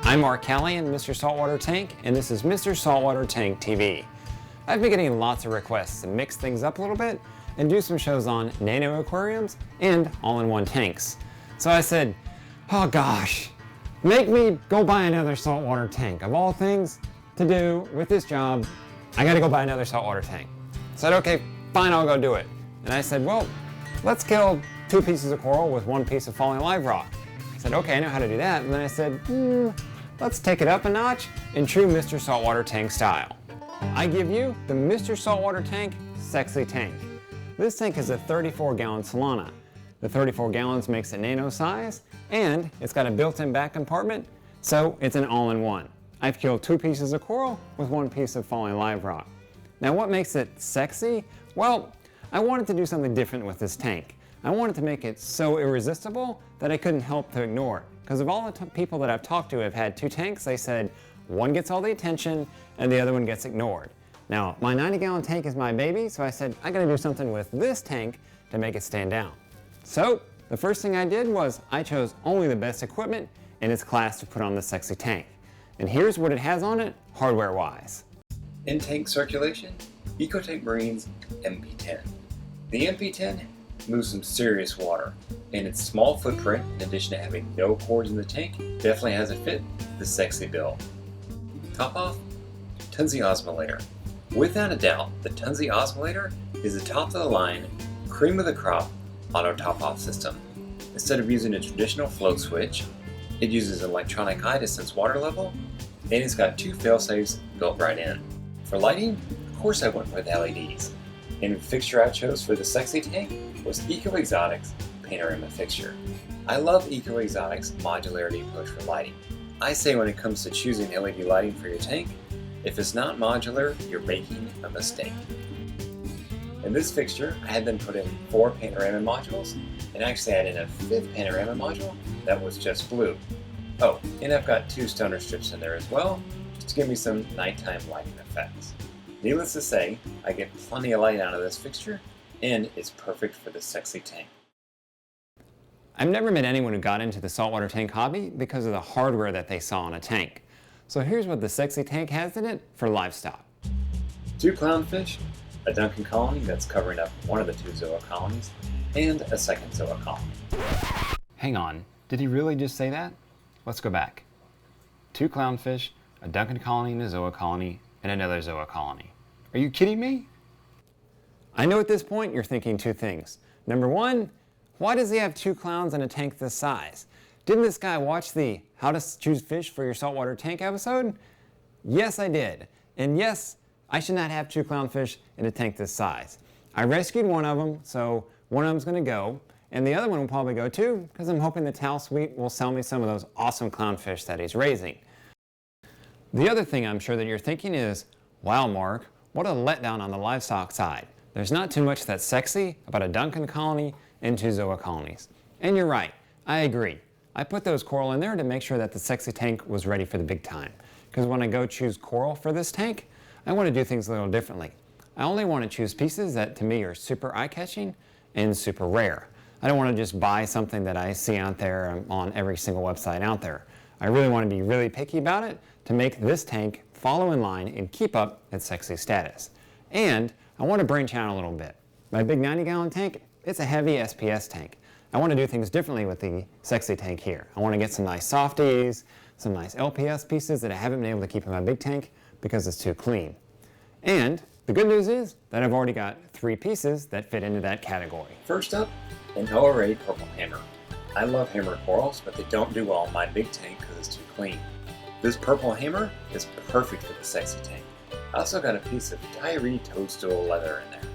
I'm Mark Callahan, Mr. Saltwater Tank, and this is Mr. Saltwater Tank TV. I've been getting lots of requests to mix things up a little bit and do some shows on nano aquariums and all-in-one tanks. So I said, oh gosh, make me go buy another saltwater tank. Of all things to do with this job, I gotta go buy another saltwater tank. I said, okay, fine, I'll go do it. And I said, well, let's kill 2 pieces of coral with 1 piece of falling live rock. I said, okay, I know how to do that. And then I said, let's take it up a notch in true Mr. Saltwater Tank style. I give you the Mr. Saltwater Tank Sexy Tank. This tank is a 34-gallon Solana. The 34 gallons makes it nano size, and it's got a built-in back compartment, so it's an all-in-one. I've killed 2 pieces of coral with 1 piece of falling live rock. Now what makes it sexy? Well, I wanted to do something different with this tank. I wanted to make it so irresistible that I couldn't help to ignore it. Because of all the people that I've talked to who have had 2 tanks, they said one gets all the attention and the other one gets ignored. Now, my 90-gallon tank is my baby, so I said I gotta do something with this tank to make it stand out. So, the first thing I did was I chose only the best equipment in its class to put on the sexy tank. And here's what it has on it, hardware-wise. In-tank circulation, EcoTank Marine's MP10. The MP10 moves some serious water, and its small footprint, in addition to having no cords in the tank, definitely has a fit the sexy bill. Top off, Tunzi Osmolator. Without a doubt, the Tunzi Osmolator is the top-of-the-line, cream of the crop auto top-off system. Instead of using a traditional float switch, it uses an electronic eye to sense water level, and it's got 2 fail-safes built right in. For lighting, of course I went with LEDs, and the fixture I chose for the sexy tank was Eco Exotic's panorama fixture. I love Eco Exotic's modularity approach for lighting. I say when it comes to choosing LED lighting for your tank, if it's not modular, you're making a mistake. In this fixture, I had them put in 4 panorama modules, and actually added a 5th panorama module that was just blue. Oh, and I've got 2 stoner strips in there as well, just to give me some nighttime lighting effects. Needless to say, I get plenty of light out of this fixture, and it's perfect for the sexy tank. I've never met anyone who got into the saltwater tank hobby because of the hardware that they saw in a tank. So here's what the sexy tank has in it for livestock. 2 clownfish, a Duncan colony that's covering up one of the 2 zoa colonies, and a second zoa colony. Hang on, did he really just say that? Let's go back. 2 clownfish, a Duncan colony and a zoa colony, and another zoa colony. Are you kidding me? I know at this point you're thinking 2 things. Number 1, why does he have 2 clowns in a tank this size? Didn't this guy watch the How to Choose Fish for Your Saltwater Tank episode? Yes, I did. And yes, I should not have 2 clownfish in a tank this size. I rescued one of them, so one of them's gonna go, and the other one will probably go too, because I'm hoping the Tal Suite will sell me some of those awesome clownfish that he's raising. The other thing I'm sure that you're thinking is, wow, Mark, what a letdown on the livestock side. There's not too much that's sexy about a Duncan colony and 2 zoa colonies. And you're right, I agree. I put those coral in there to make sure that the sexy tank was ready for the big time. Because when I go choose coral for this tank, I want to do things a little differently. I only want to choose pieces that to me are super eye-catching and super rare. I don't want to just buy something that I see out there on every single website out there. I really want to be really picky about it to make this tank follow in line and keep up its sexy status. And I want to branch out a little bit. My big 90-gallon tank, it's a heavy SPS tank. I want to do things differently with the sexy tank here. I want to get some nice softies, some nice LPS pieces that I haven't been able to keep in my big tank because it's too clean. And the good news is that I've already got 3 pieces that fit into that category. First up, an ORA purple hammer. I love hammer corals, but they don't do well in my big tank because it's too clean. This purple hammer is perfect for the sexy tank. I also got a piece of Tyree toadstool leather in there.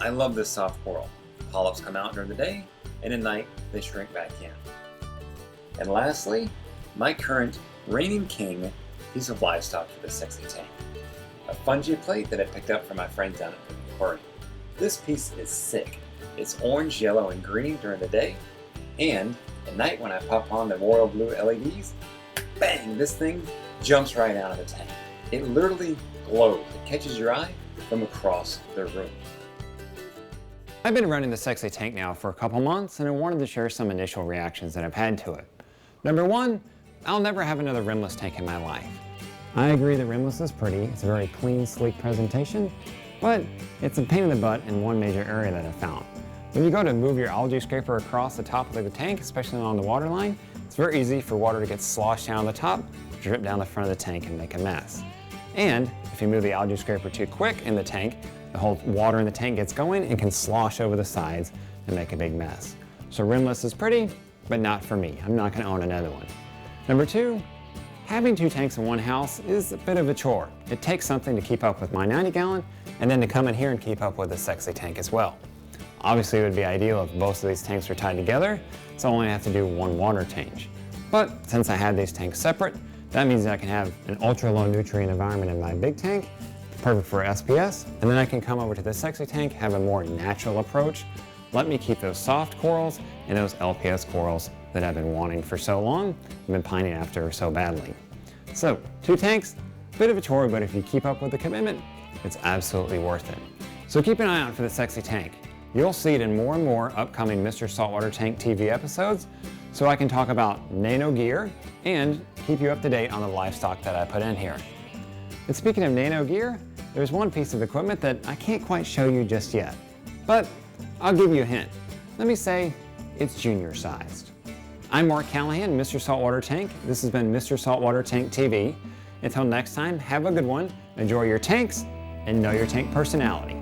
I love this soft coral. Polyps come out during the day, and at night they shrink back in. And lastly, my current reigning king piece of livestock for the sexy tank. A fungi plate that I picked up from my friends down at the aquarium. This piece is sick. It's orange, yellow, and green during the day, and at night when I pop on the royal blue LEDs, bang, this thing jumps right out of the tank. It literally glows. It catches your eye from across the room. I've been running the sexy tank now for a couple months, and I wanted to share some initial reactions that I've had to it. Number 1, I'll never have another rimless tank in my life. I agree that rimless is pretty. It's a very clean, sleek presentation, but it's a pain in the butt in one major area that I found. When you go to move your algae scraper across the top of the tank, especially along the water line, it's very easy for water to get sloshed down the top, drip down the front of the tank and make a mess. And if you move the algae scraper too quick in the tank, the whole water in the tank gets going and can slosh over the sides and make a big mess. So rimless is pretty, but not for me. I'm not going to own another one. Number two, having two tanks in one house is a bit of a chore. It takes something to keep up with my 90-gallon and then to come in here and keep up with the sexy tank as well. Obviously, it would be ideal if both of these tanks were tied together, so I only have to do one water change. But since I had these tanks separate, that means that I can have an ultra-low nutrient environment in my big tank, perfect for SPS, and then I can come over to the sexy tank, have a more natural approach, let me keep those soft corals and those LPS corals that I've been wanting for so long, I've been pining after so badly. So, two tanks, bit of a chore, but if you keep up with the commitment, it's absolutely worth it. So keep an eye out for the sexy tank. You'll see it in more and more upcoming Mr. Saltwater Tank TV episodes, so I can talk about nano gear and keep you up to date on the livestock that I put in here. And speaking of nano gear, there's one piece of equipment that I can't quite show you just yet, but I'll give you a hint. Let me say it's junior sized. I'm Mark Callahan, Mr. Saltwater Tank. This has been Mr. Saltwater Tank TV. Until next time, have a good one, enjoy your tanks, and know your tank personality.